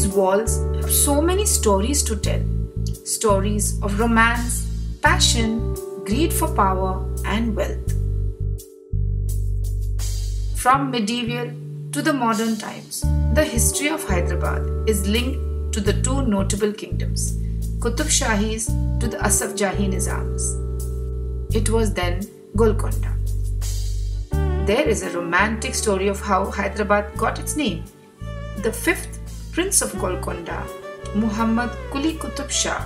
These walls have so many stories to tell. Stories of romance, passion, greed for power and wealth. From medieval to the modern times, the history of Hyderabad is linked to the two notable kingdoms, Qutub Shahis to the Asaf Jahi Nizams. It was then Golconda. There is a romantic story of how Hyderabad got its name. The fifth Prince of Golconda, Muhammad Quli Qutub Shah,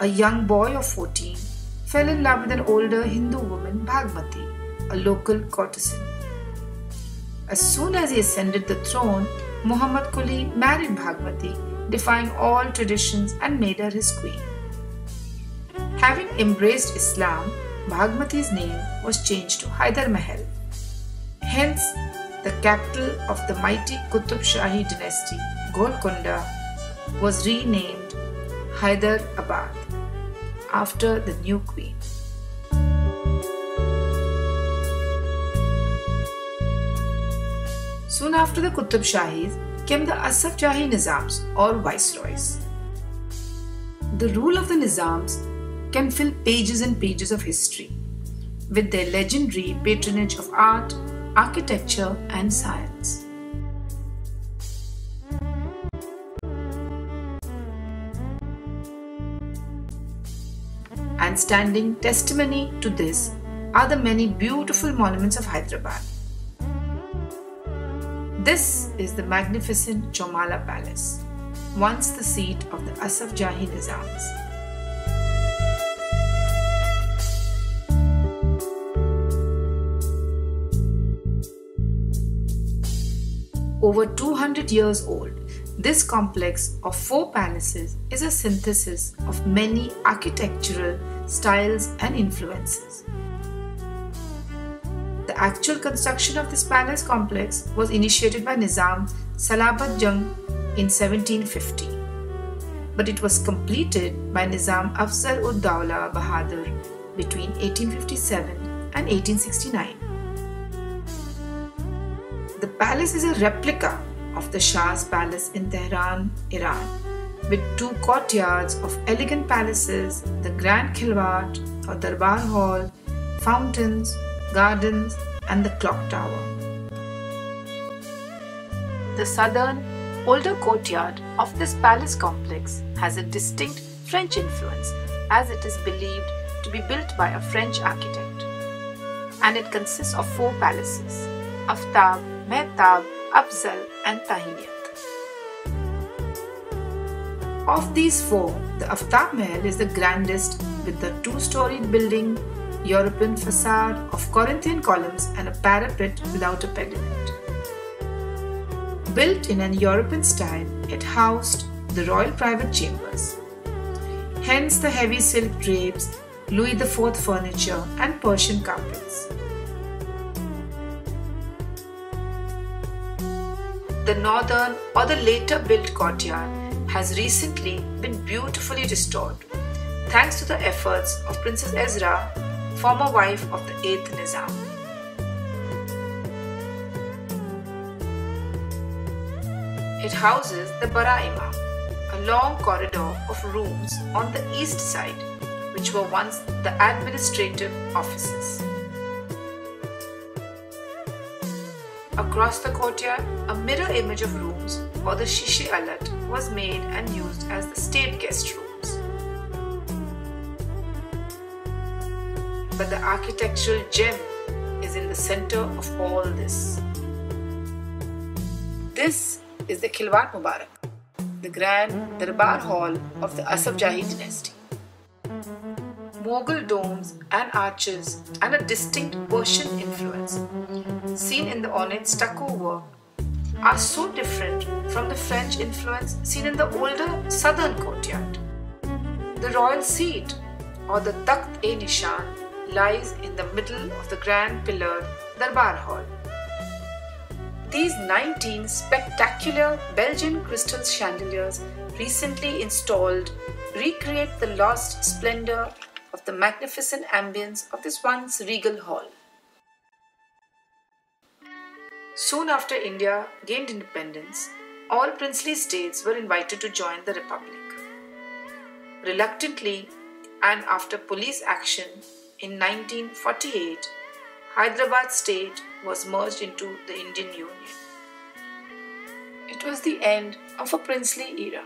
a young boy of 14, fell in love with an older Hindu woman, Bhagmati, a local courtesan. As soon as he ascended the throne, Muhammad Quli married Bhagmati, defying all traditions and made her his queen. Having embraced Islam, Bhagmati's name was changed to Hyder Mahal. Hence, the capital of the mighty Qutub Shahi dynasty, Golconda, was renamed Hyderabad after the new queen. Soon after the Qutub Shahis came the Asaf Jahi Nizams or viceroys. The rule of the Nizams can fill pages and pages of history with their legendary patronage of art, architecture and science. And standing testimony to this are the many beautiful monuments of Hyderabad. This is the magnificent Chomala Palace, once the seat of the Asaf Jahi Nizams. Over 200 years old, this complex of 4 palaces is a synthesis of many architectural styles and influences. The actual construction of this palace complex was initiated by Nizam Salabat Jung in 1750, but it was completed by Nizam Afzal ud Dawla Bahadur between 1857 and 1869. The palace is a replica of the Shah's palace in Tehran, Iran, with 2 courtyards of elegant palaces, the Grand Khilwat or Darbar Hall, fountains, gardens, and the clock tower. The southern, older courtyard of this palace complex has a distinct French influence, as it is believed to be built by a French architect. And it consists of 4 palaces: Aftab, Mehtab, Afzal, and Tahiyat. Of these 4, the Aftab Mahal is the grandest, with the 2-storied building, European facade of Corinthian columns and a parapet without a pediment. Built in an European style, it housed the royal private chambers. Hence the heavy silk drapes, Louis IV furniture and Persian carpets. The northern or the later built courtyard has recently been beautifully restored, thanks to the efforts of Princess Ezra, former wife of the 8th Nizam. It houses the Bara Imam, a long corridor of rooms on the east side, which were once the administrative offices. Across the courtyard, a mirror image of rooms, or the Shishi Alat, was made and used as the state guest rooms. But the architectural gem is in the center of all this. This is the Khilwat Mubarak, the grand Darbar Hall of the Asaf Jahi dynasty. Mughal domes and arches and a distinct Persian influence, seen in the ornate stucco work, are so different from the French influence seen in the older southern courtyard. The royal seat, or the Takht-e-Nishan, lies in the middle of the grand pillared Darbar Hall. These 19 spectacular Belgian crystal chandeliers recently installed recreate the lost splendor of the magnificent ambience of this once regal hall. Soon after India gained independence, All princely states were invited to join the Republic. Reluctantly, and after police action in 1948, Hyderabad state was merged into the Indian Union. It was the end of a princely era.